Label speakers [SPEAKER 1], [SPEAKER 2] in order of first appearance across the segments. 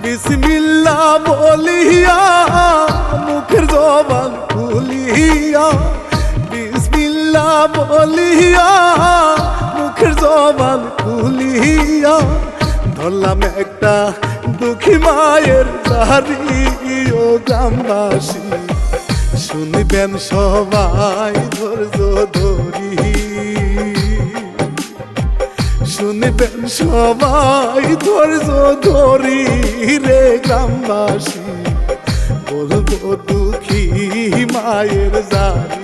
[SPEAKER 1] বিসমিল্লাহ বলিয়া মুখের জবান খুলিয়া, বিসমিল্লাহ বলিয়া মুখের জবান খুলিয়া ধরলাম একটা দুঃখী মায়ের দাড়ি। ও গ্রামবাসী শুনবেন সবাই ধৈর্য ধরি, শুনবেন সবাই ধৈর্য ধরি রে গ্রামবাসী, বলবো দুঃখী মায়ের জারি।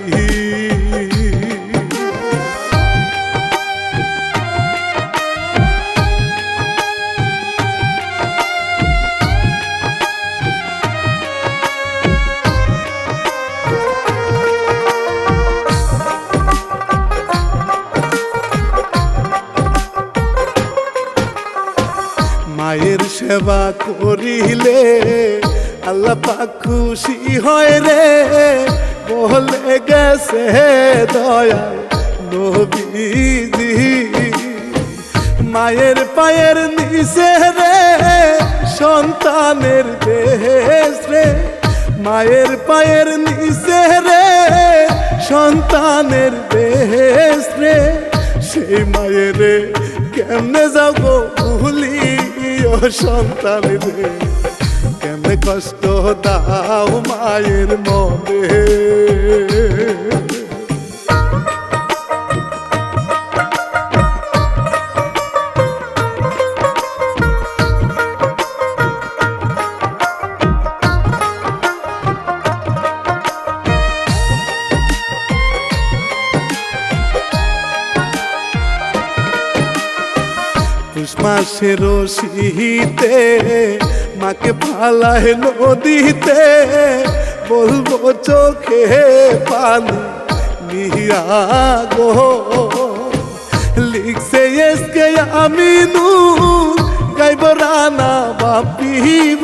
[SPEAKER 1] মায়ের সেবা করিলে আল্লাহ পাক খুশি হয় রে, বলে গেছে দয়াল নবীজি। মায়ের পায়ের নিচে রে সন্তানের দেশ রে, মায়ের পায়ের নিচে রে সন্তানের দেশ রে। সেই মায়ের কেমনে যাব ভুলি ও সন্তান রে, কেমনে কষ্ট দাও মায়ের মনে। পুষ মাসের শীতে মাকে ফালায় নদীতে, বলবো চোখে পানি নিয়া গো। লিখছে এসকে আমিনু গাইব রানা বাপি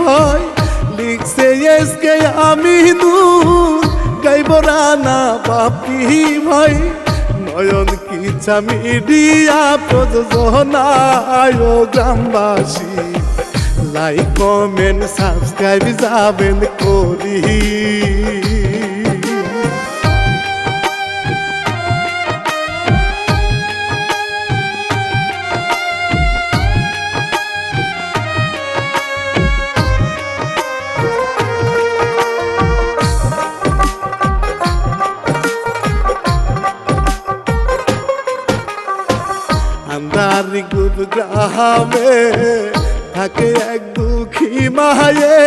[SPEAKER 1] ভাই, লিখছে এসকে আমিনু গাইব রানা বাপি ভাই। নয়ন কিচ্ছা মিডিয়া প্রযোজনায় ও গ্রামবাসী, লাইক কমেন্ট সাবস্ক্রাইব যাবেন করি। আন্দারি গ্রামে থাকে এক দুঃখী মায়ে,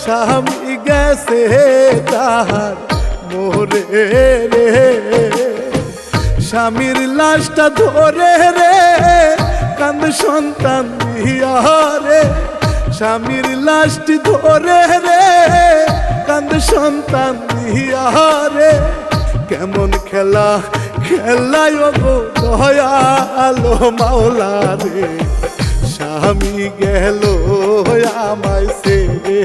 [SPEAKER 1] স্বামী গেছে তাহার মোরে রে। স্বামীর লাশটা ধরে রে কান্দ সন্তান দিয়া রে, স্বামীর লাশটি ধরে রে কান্দ সন্তান দিয়া রে। কেমন খেলা খেলায় গো দয়ালো মাওলা রে, স্বামী গেল আমায় ছেড়ে।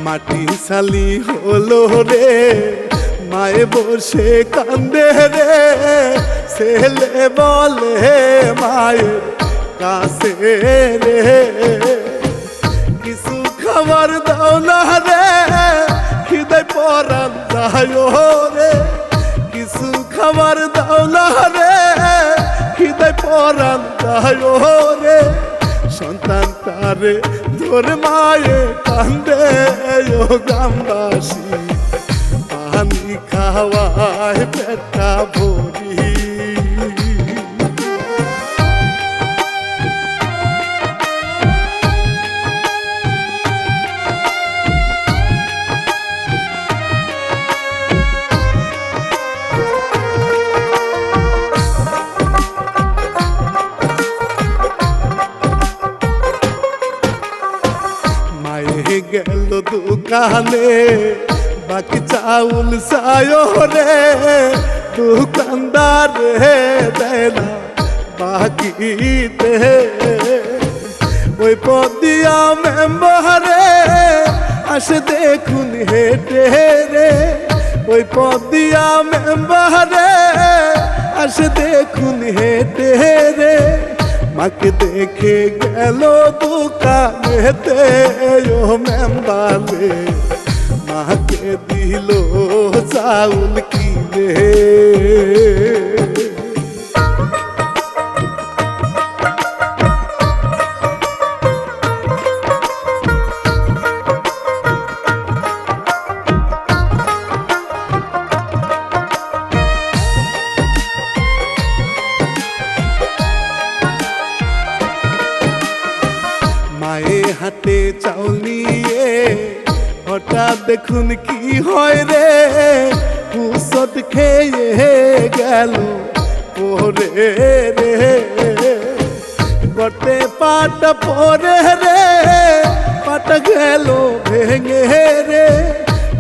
[SPEAKER 1] মাটি সালি হলো রে মায়ে বসে কান্দে রে, ছেলে বলে মায়ের কাছে রে, কিছু খাবার দাও না রে খিদে পরান যায় রে, কিছু খাবার দাও না রে খিদে পরান যায় রে। সন্তান তারে ধরে মায়ে কান্দে ও গ্রামবাসী, পানি খাওয়ায় পেটটা ভরি। গেল দোকানে বাকি চাউল চায়ো রে দোকানদার রে দেয় না বাকিতে ওই পদিয়া মেম্বারে আসে দেখুন হেঁটে রে ওই পদিয়া মেম্বারে আসে দেখুন হেঁটে রে মাকে দেখে গেল দোকানেতে ও মেম্বারে মাকে দিল চাউল কিনে মায়ে হাতে চাউল নিয়ে হঠাৎ দেখুন কি হয় রে ঔষধ খেয়ে গেল পরে রে গর্তে পাটা পরে রে পাটা গেল ভেঙে রে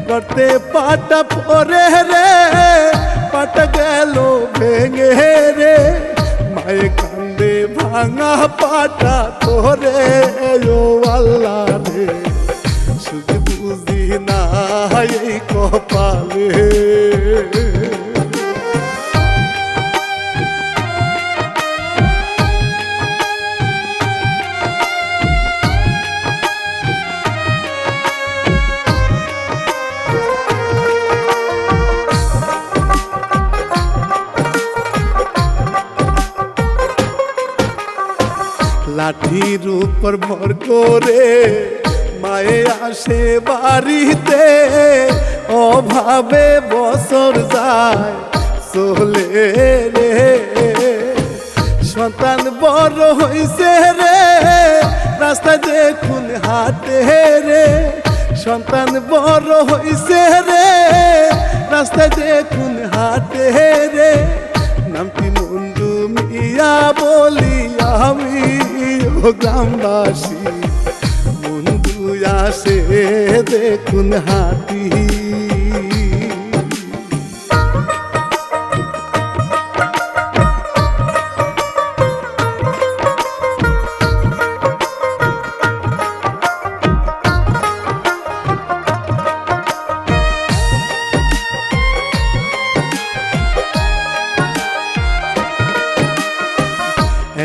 [SPEAKER 1] গর্তে পাটা পরে রে পাটা গেল ভেঙে রে মায়ে কান্দে ভাঙা পাটা তোরে ও আল্লাহ রে সুখ বুঝি না এই কপালে লাঠির উপর ভর করে মায়ে আসে বাড়িতে অভাবে বছর যায় চলে রে সন্তান বড় হইছে রে রাস্তায় দেখুন হাটে রে সন্তান বড় হইছে রে রাস্তায় দেখুন হাটে রে নামটি মুন্ডু মিয়া বলি আমি ও গ্রামবাসী বন্ধু আসে দেখুন হাতি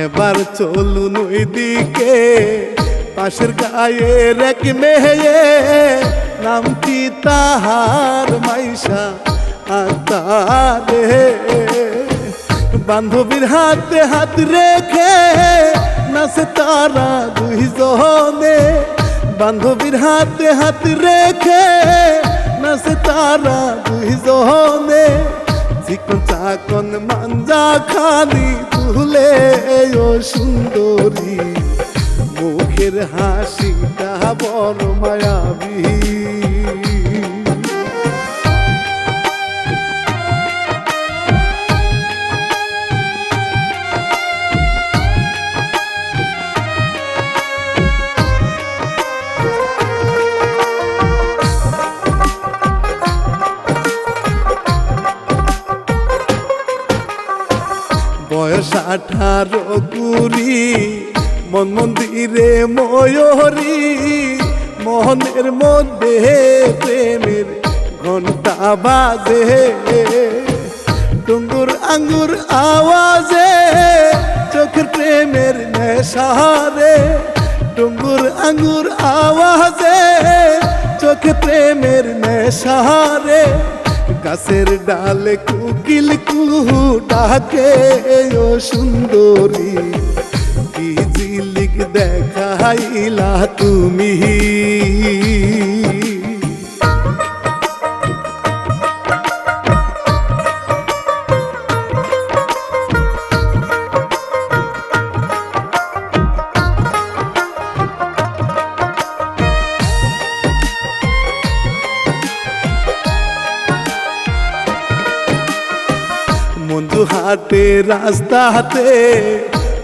[SPEAKER 1] এবার চলুন ওই দিকে পাশের গায়ের এক মেয়ে নাম কি তাহার মাইশা আতারে বান্ধবীর হাতে হাত রেখে নাচে তারা দুইজনে বান্ধবীর হাতে হাত রেখে নাচে তারা দুইজনে চিকন চাকন মাঞ্জা খানি তুলে ও সুন্দরী মুখের হাসিটা বড় মায়াবী বয়স 18-20 মন মন্দিরে ময়ূরী মোহনের মধ্যে প্রেমের ঘন্টা বাজে টুঙ্গুর আঙ্গুর আওয়াজে চোখের প্রেমের নেশারে টুঙ্গুর আঙ্গুর আওয়াজে চোখে প্রেমের নেশারে গাছের ডালে কুকিল কুহু ডাকে ও সুন্দরী কি ঝিলিক দেখাইলা তুমি মঞ্জু হাতে রাস্তাতে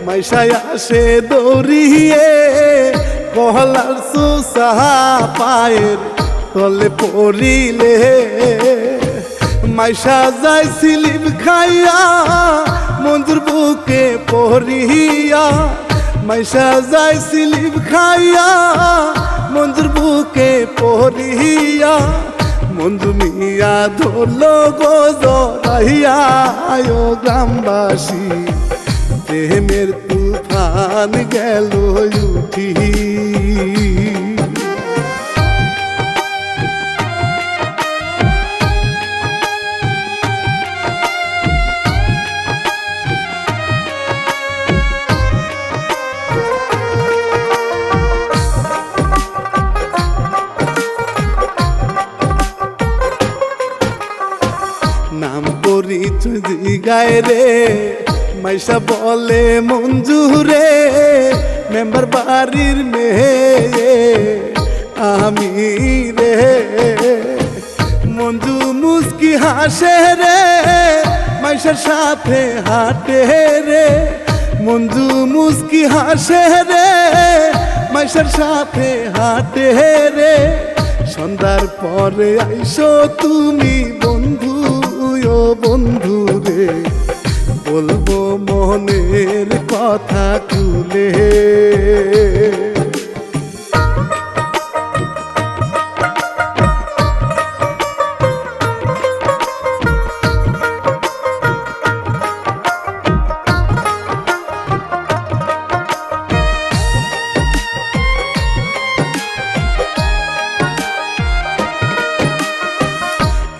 [SPEAKER 1] মাইশায় আসে দৌড়িয়ে কহলার সুসাহা পায়ের তলে পড়িলে মাইশা যায় সিলিপ খাইয়া মঞ্জুর বুকে পড়িয়া মাইশা যায় সিলিপ খাইয়া মঞ্জুর বুকে পড়িয়া মঞ্জু মিয়া ধরল গজরাইয়া আয়ো গ্রামবাসী প্রেমের তুফান গেল উঠি নাম পরিচয় জিগায় রে মাইশা বলে মঞ্জুরে মেম্বার বাড়ির মেয়ে আমি রে মঞ্জু মুস্কি হাসে রে মাইশার সাথে হাঁটে রে মঞ্জু মুস্কি হাসে রে মাইশার সাথে হাঁটে রে সন্ধ্যার পরে আইসো তুমি বন্ধু ও বন্ধু রে বলবো মনের কথা খুলে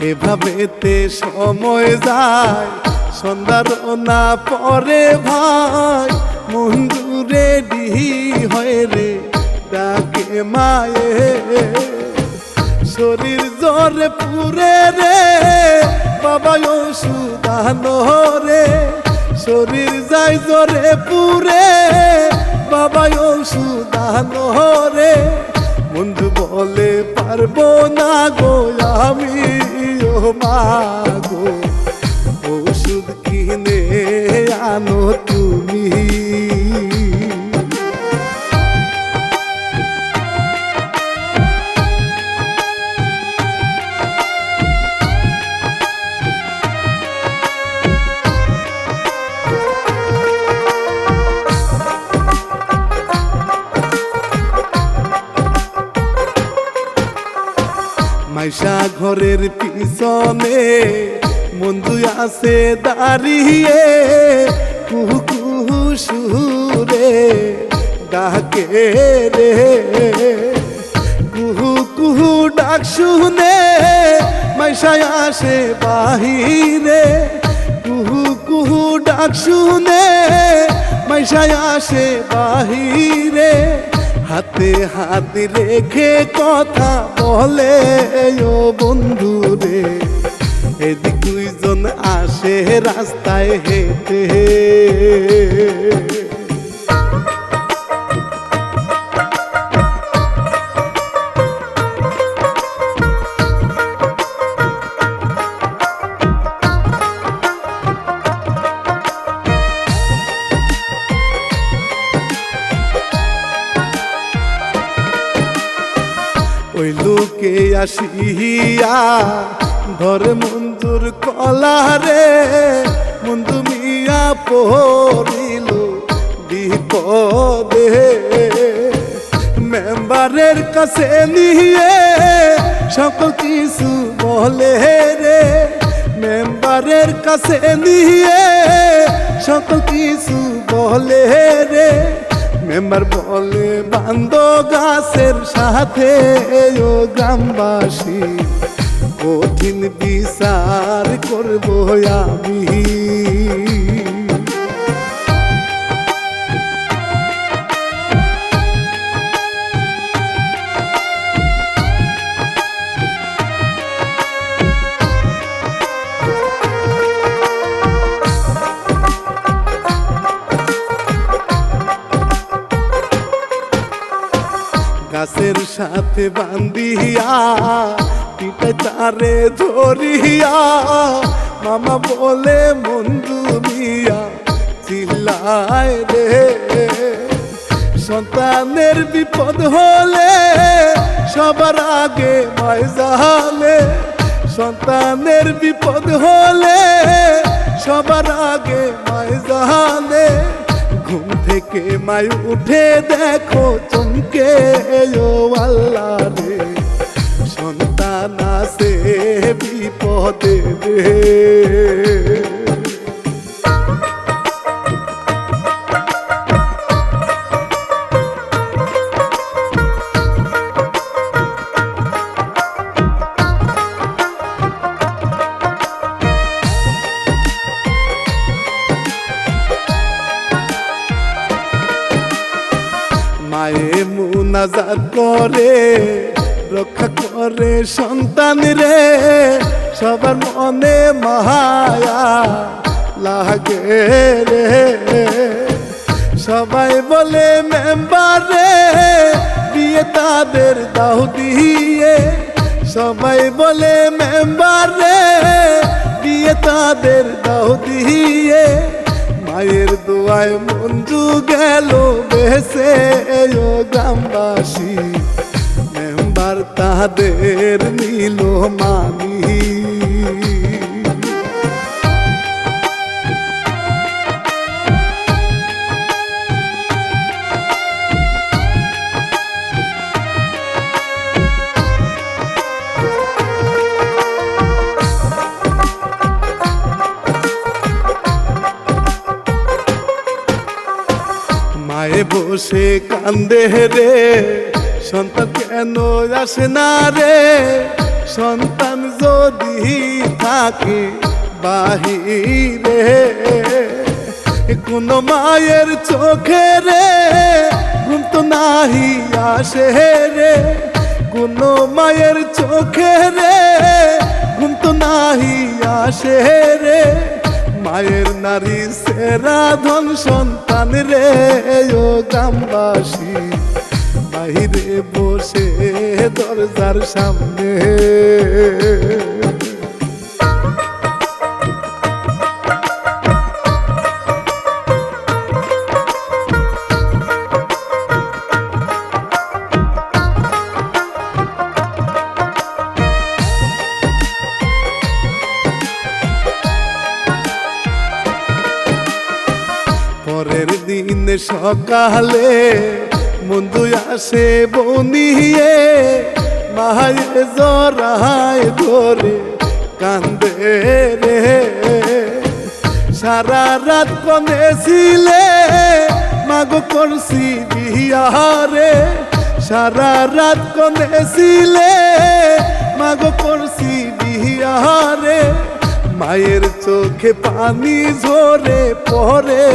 [SPEAKER 1] এভাবেতে সময় যায় সন্ধ্যার না পরে ভাই মঞ্জুরে ডিহি হয় রে ডাকে মায়ে শরীর জ্বরে পুরে রে বাবা ওষুধানো রে শরীর যায় জ্বরে পুরে বাবা ওষুধানো রে মঞ্জু বলে পারবো না গো আমি ও মা গো ওষুধ কিনে আনো তুমি মাইশা ঘরের পিছনে মঞ্জু আছে দাঁড়িয়ে কুহু কুহু সুরে ডাকে রে কুহু কুহু ডাক শুনে মাইশা আসে বাহিরে কুহু কুহু ডাক শুনে মাইশা আসে বাহিরে হাতে হাত রেখে কথা বলে ও বন্ধু রে এদিক দুইজন আসে রাস্তায় হেঁটে ওই লোকে আসিয়া ধরে মঞ্জুর কলা রে মঞ্জু মিয়া পড়িল বিপদে মেম্বারের কাছে নিয়ে সকল কিছু বলে রে মেম্বারের কাছে নিয়ে সকল কিছু বলে রে মেম্বার বলে বান্দ গাছের সাথে ও গ্রামবাসী কঠিন বিচার করবো আমি গাছের সাথে বান্ধিয়া পিঠে তারে ধরিয়া মামা বলে মঞ্জু মিয়া চিল্লায় রে সন্তানের বিপদ হলে সবার আগে মায় জাহালে, সন্তানের বিপদ হলে সবার আগে মায় জাহালে। ঘুম থেকে মায় উঠে দেখো চমকে ও আল্লাহ রে, সন্তান আছে বিপদে রে। মায়ে মুনাজাত করে রক্ষা করে সন্তান রে, সবার মনে মায়া লাগে রে। সবাই বলে মেম্বার রে বিয়ে তাদের দাও দিয়ে, সবাই বলে মেম্বার রে বিয়ে তাদের দাও দিয়ে। মায়ের দোয়ায় মঞ্জু গেল বেসে ও গ্রামবাসী, মেম্বার তাদের নিল মানি। মায়ে বসে কান্দে রে, সন্তান কেন আসে না রে, সন্তান যদি থাকে বাহিরে। কোন মায়ের চোখে রে ঘুম তো নাহি আসে রে, কোন মায়ের চোখে রে ঘুম তো নাহি আসে রে। মায়ের নারী সেরা ধন সন্তান রে ও গ্রামবাসী, বাহিরে বসে দরজার সামনে। পরের দিন সকালে বন্ধু আসে বনিয়ে, মায়ের জড়ায় ধরে কান্দে রে। সারা রাত কনেছিলে মাগো করছি বিহারে, সারা রাত কনেছিলে মাগো করছি বিহারে। মায়ের চোখে পানি ঝরে পড়ে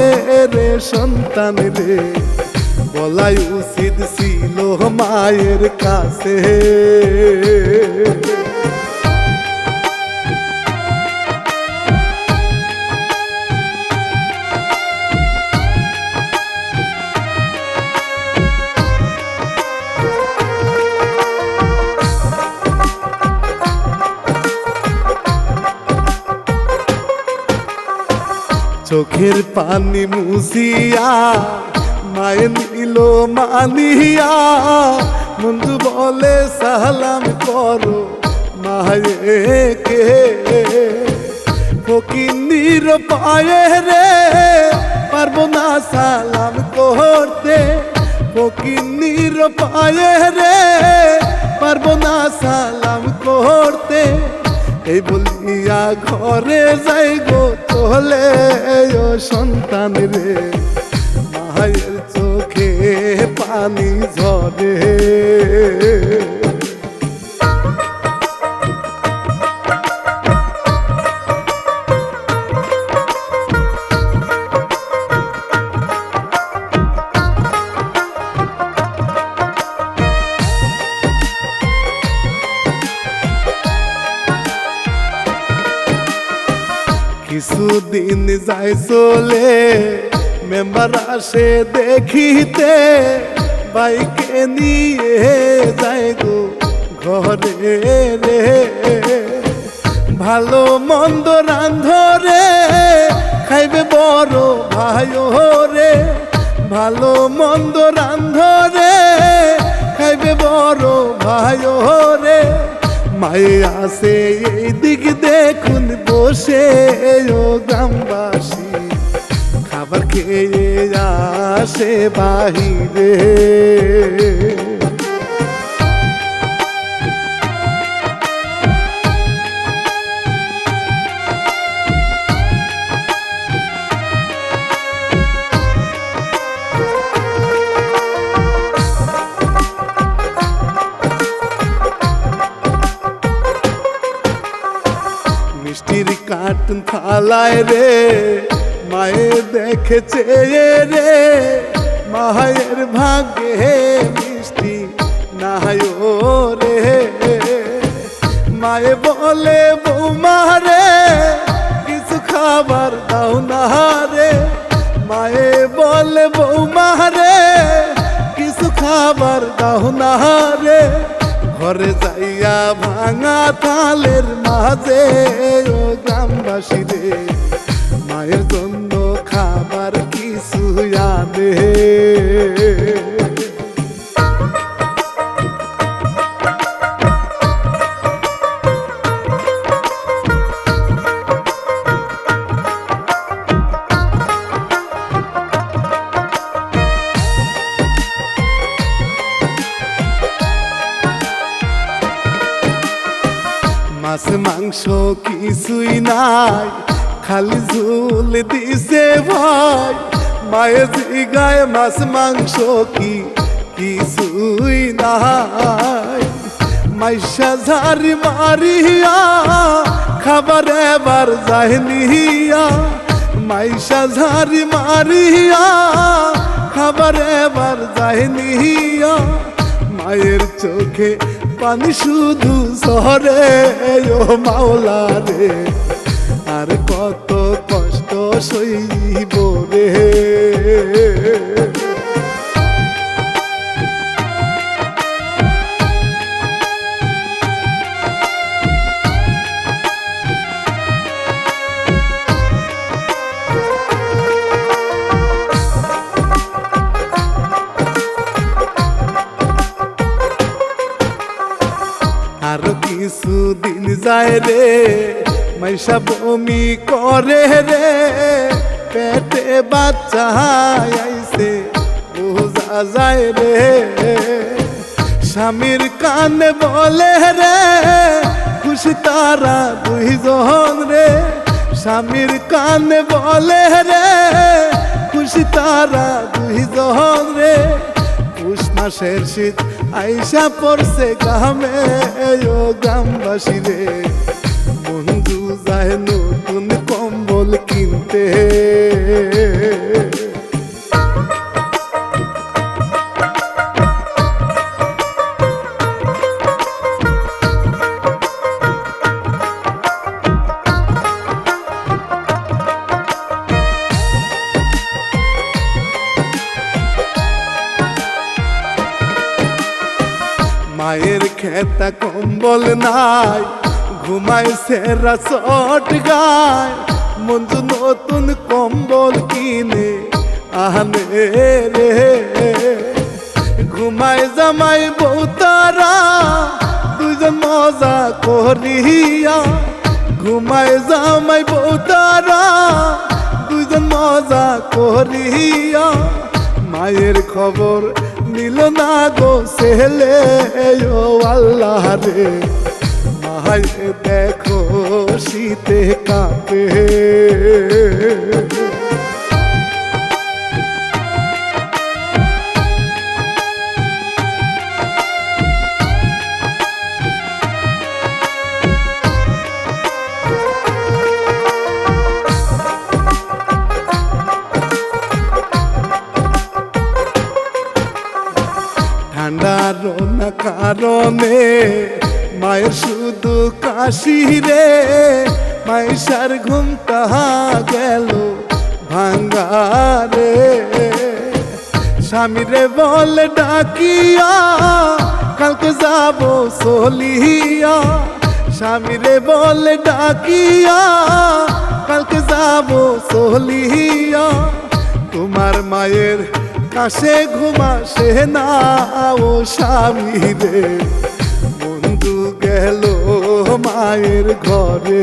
[SPEAKER 1] রে সন্তান রে, বলাই উচিত ছিল মায়ের কাছে। চোখের পানি মুছিয়া মায়ে নিল মানিয়া, বন্ধু বলে সালাম করো মায়েকে। ফকিন্নির পায়ে রে পারবো না সালাম করতে, ফকিন্নির পায়ে রে পারবো না সালাম করতে। এই বলিয়া ঘরে যাই গো চলে ও সন্তান রে, মায়ের চোখে পানি ঝরে। কিছুদিন যায় চলে মেম্বার আসে দেখিতে, বাইকে নিয়ে যায় গো ঘরে রে। ভালো মন্দ রান্ধরে খাইবে বড় ভাই রে, ভালো মন্দ রান্ধরে খাইবে বড় ভাই রে মায়ে আসে এই দিক দেখুন বসে ও গ্রামবাসী খাবার খেয়ে আসে বাহিরে মিষ্টির কার্টুন থালায় রে মায়ে দেখেছে রে মায়ের ভাগ্যে মিষ্টি নাই রে মায়ে বলে বৌমা রে কিছু খাবার দাও না রে মায়ে বলে বৌমা রে কিছু খাবার দাও না রে ঘরে যাইয়া ভাঙা তালের মাঝে ও গ্রামবাসী রে মায়ের জন্য খাবার কিছু আনে মাছ মাংস কিছুই নাই খালি ঝুল দিছে ভাই মায়ের জিগায় মাছ মাংস কি কিছুই নাই মাইশা ঝাড়ি মারিয়া খাবার এবার যায়নিয়া মাইশা ঝাড়ি মারিয়া খাবার এবার যায়নিয়া মায়ের চোখে পানি শুধু শহরে ও মাওলা রে আর কত কষ্ট সইব রে আরো কিছুদিন যায় রে মাইশা বমি করে রে পেটে বাচ্চা আইছে বোঝা যায় রে স্বামীর কানে বলে রে খুশি তারা দুইজন রে স্বামীর কানে বলে রে খুশি তারা দুইজন রে পুষ মাসের শীত আইসা পড়ছে গ্রামে ও গ্রামবাসী রে বন্ধু যায় নতুন কম্বল কিনতে মায়ের খেতা কম্বল নাই ঘুমাইছে রাসট গায় মঞ্জু নতুন কম্বল কিনে আনে রে ঘুমায় জামাই বউ তারা দুইজন মজা করিয়া ঘুমায় জামাই বউ তারা দুইজন মজা করিয়া মায়ের খবর নিল না গো ছেলে ও আল্লাহ রে মায়ে দেখো শীতে কাঁপে ঠান্ডার না কারণে মায়ের শুধু কাশি রে মাইশার ঘুমটা গেল ভাঙ্গা রে স্বামীরে বলে ডাকিয়া কালকে যাব চলিয়া স্বামীরে বলে ডাকিয়া কালকে যাব চলিয়া তোমার মায়ের কাছে ঘুমাসে না ও স্বামী রে, বন্ধু গেল মায়ের ঘরে।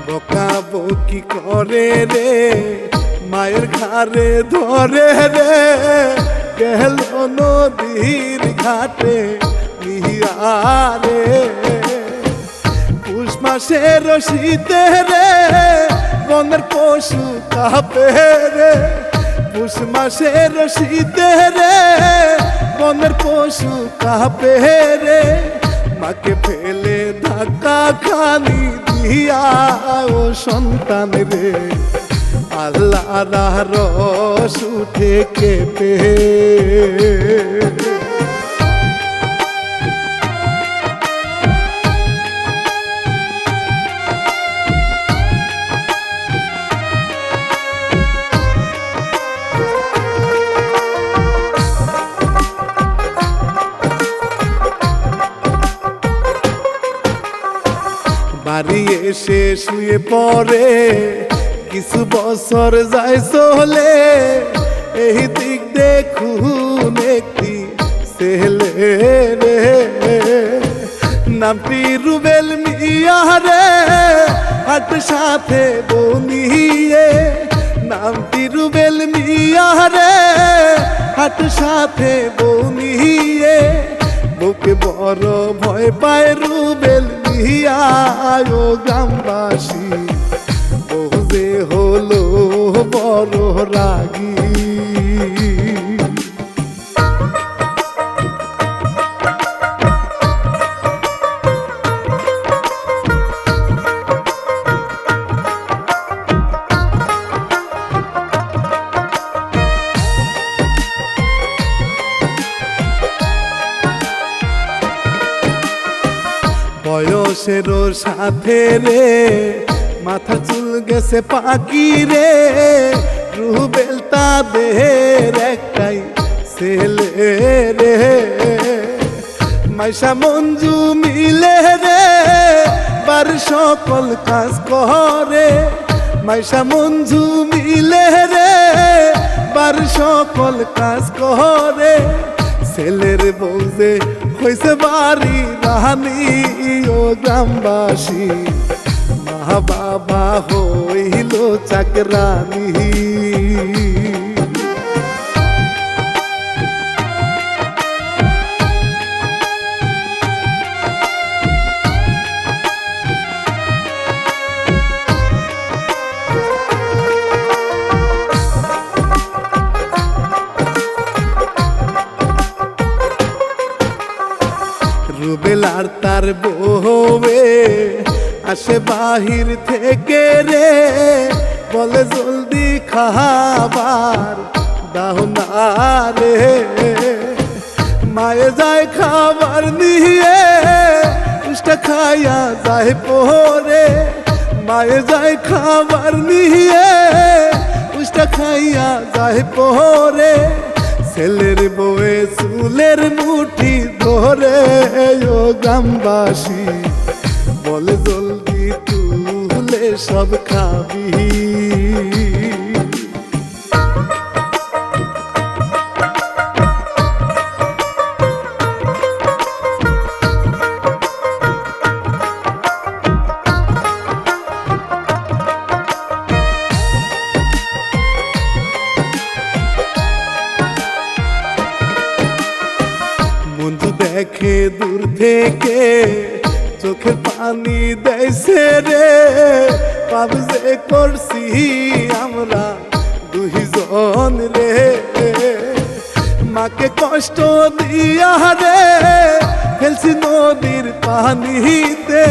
[SPEAKER 1] বকাবকি করে রে মায়ের ঘাড়ে ধরে রে, গেল নদীর ঘাটে নিয়ারে। পুষ মাসের শীতে রে বনের পশু কাঁপে রে, পুষ মাসের শীতে রে বনের পশু কাঁপে রে। মাকে ফেলে ধাক্কা খানি দিয়া ও সন্তান রে, আল্লাহ রস উঠে কেঁপে। বাড়ি এসে শুয়ে পড়ে কিছু বছর যায় চলে, এই দিক দেখুন একটি ছেলে রে, নামটি রুবেল মিয়া রে, হাট সাথে বনিয়ে। নামটি রুবেল মিয়া রে, হাট সাথে বনিয়ে। বুকে বড় ভয় পায় রুবেল মিয়া ও গ্রামবাসী, বহু যে হলো বড় রাগী। বয়সের সাথে রে মাথা চুল গেছে পাকি রে, রুবেল তাদের একটাই ছেলে রে। মাইশা মঞ্জু মিলে রে বার সকল কাজ করে, মাইশা মঞ্জু মিলে রে বার সকল কাজ করে। ছেলের বউজে হইছে বাড়ি রানী ও গ্রামবাসী, মা বাবা হইল চাকরানী। রুবেল আর তার বউয়ে আসে বাহির থেকে রে, বলে জলদি খাবার দাও না রে। মায়ে যায় খাবার নিয়ে, উষ্টা খাইয়া যায় পরে। মায়ে যায় খাবার নিয়ে, উষ্টা খাইয়া যায় পরে। ছেলের বউয়ে চুলের মুঠি ধরে ও গ্রামবাসী, বলে জলদি তুলে সব খাবি। মঞ্জু দেখে দূর থেকে চোখে পানি দেয়ছে রে, পাপ যে করছি আমরা দুইজন রে। মাকে কষ্ট দিয়া রে ফেলছি নদীর পানিতে,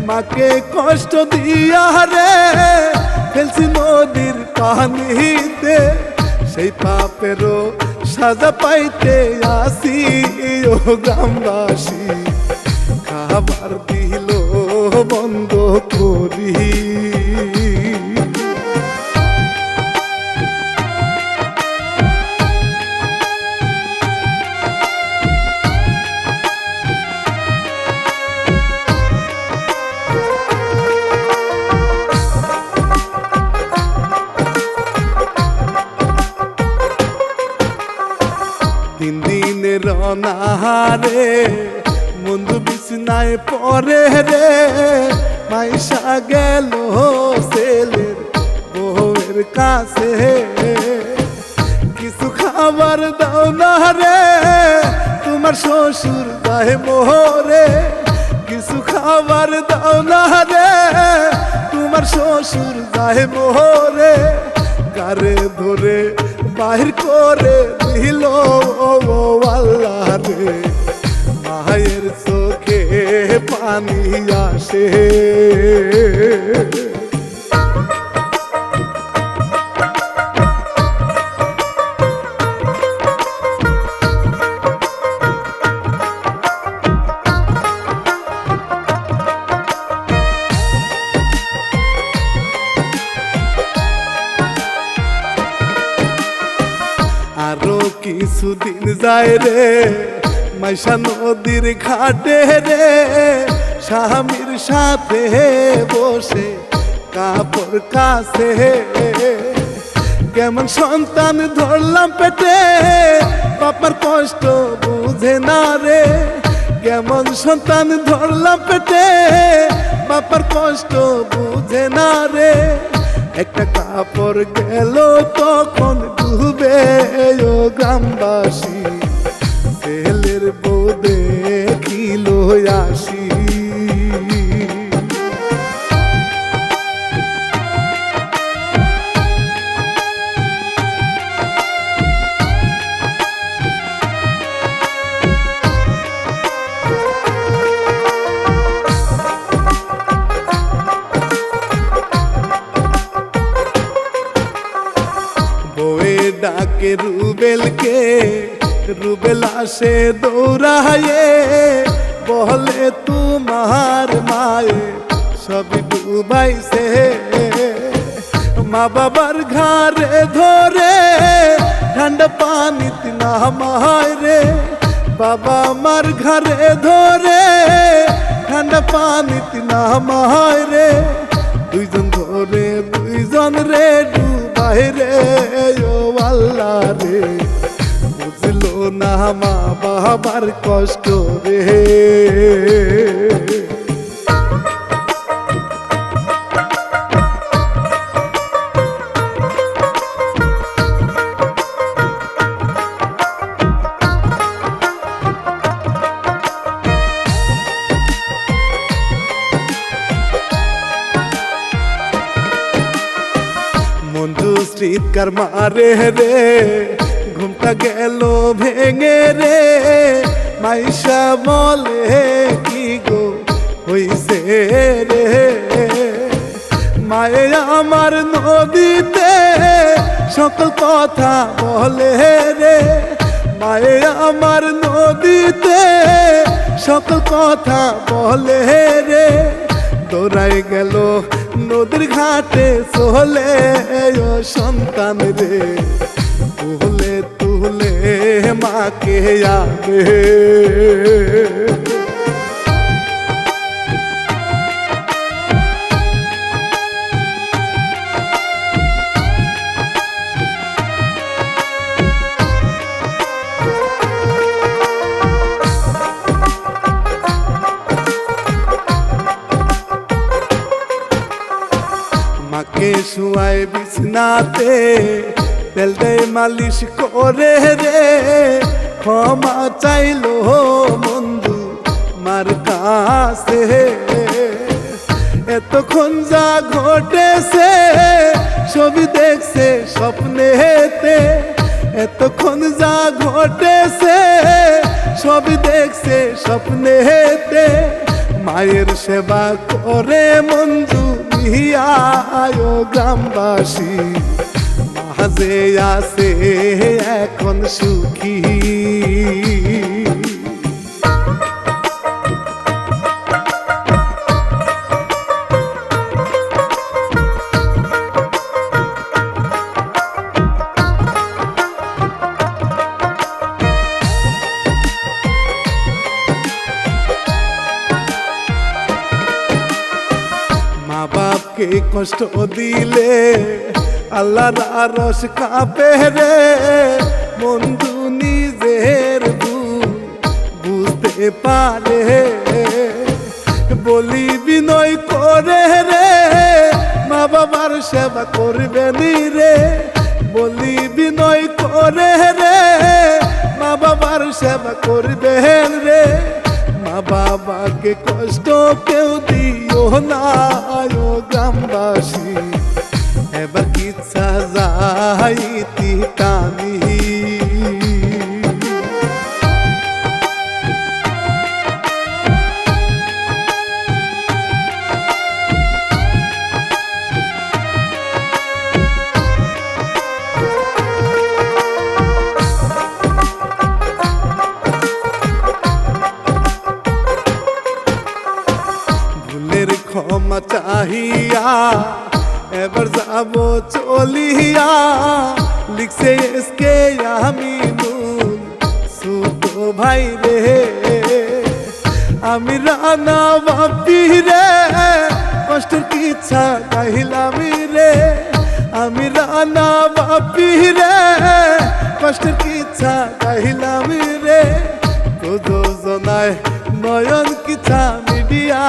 [SPEAKER 1] মাকে কষ্ট দিয়া রে ফেলছি নদীর পানিতে। সেই পাপেরও সাজা পাইতে আসি ও গ্রামবাসী, খাবার দিল বন্ধ করি। তিন দিনের অনাহারে বন্ধু বিছনায় পরে রে, মাইশা গেল ছেলের বউয়ের কাছে। কিছু খাবার দাও না রে, তোমার শ্বশুর যায় মোহরে। কিছু খাবার দাও না রে, তোমার শ্বশুর যায় মোহরে। গারে ধরে বাহির করে দিল আল্লাহ রে, মায়ের চোখে পানি আসে। আরো কিছুদিন যায় রে, মাইশা নদীর ঘাটে রে, স্বামীর সাথে বসে কাপড় কাছে। কেমন সন্তান ধরলাম পেটে, বাবার কষ্ট বুঝে না রে। কেমন সন্তান ধরলাম পেটে, বাবার কষ্ট বুঝে না রে। একটা কাপড় গেল তখন ডুবে ও গ্রামবাসী, ছেলের বউ দেখিল আসি। বউয়ে ডাকে রুবেলকে, রুবেল আসে দৌড়ায়ে, বলে তোমার মায়ে সবই ডুবাইছে। মা বাবার ঘাড়ে ধরে ঠান্ডা পানিতে নামায় রে, বাবা আমার ঘাড়ে ধরে ঠান্ডা পানিতে নামায় রে। দুইজন ধরে দুইজন রে ডুবাই রে ও আল্লাহ রে, বুঝলো না মা বাবার কষ্ট রে। মঞ্জু চিৎকার মারে রে, ঘুমটা গেল ভেঙে রে। মাইশা বলে কি গো হইছে রে, মায়ে আমার নদীতে সকল কথা বলে রে। মায়ে আমার নদীতে সকল কথা বলে রে। দৌড়াই গেল নদীর ঘাটে চলে ও সন্তান রে, তুলে তুলে মাকে আবে। মাকে শুয়ায় বিছনাতে তেল দেয় মালিশ করে রে। ক্ষমা চাইলো বন্ধু মার কাছে, এতক্ষণ যা ঘটেছে ছবি দেখছে স্বপ্নেতে। এতক্ষণ যা ঘটেছে ছবি দেখছে স্বপ্নেতে। মায়ের সেবা করে মঞ্জু নিয়ায় গ্রামবাসী, মাঝে আছে এখন সুখী। কষ্ট দিলে আল্লাহর আরশ কাঁপে রে। বন্ধু নিজের ভুল বুঝতে পারে, বলি বিনয় করে রে মা বাবার সেবা করবেনি রে। বলি বিনয় করে রে মা বাবার সেবা করবেন রে। মা বাবাকে কষ্ট কেউ দিও না ও গ্রামবাসী, এবার কিচ্ছা যাইতি টানি। ভুলের ক্ষমা চাহিয়া এবার যাব চলিয়া, লিখছে এসকে আমি ছোট ভাই রে। আমি রানা বাপি রে কষ্টের কিচ্ছা গাইলাম রে। আমি রানা বাপি রে কষ্টের কিচ্ছা গাইলাম রে। প্রযোজনায় নয়ন কিচ্ছা মিডিয়া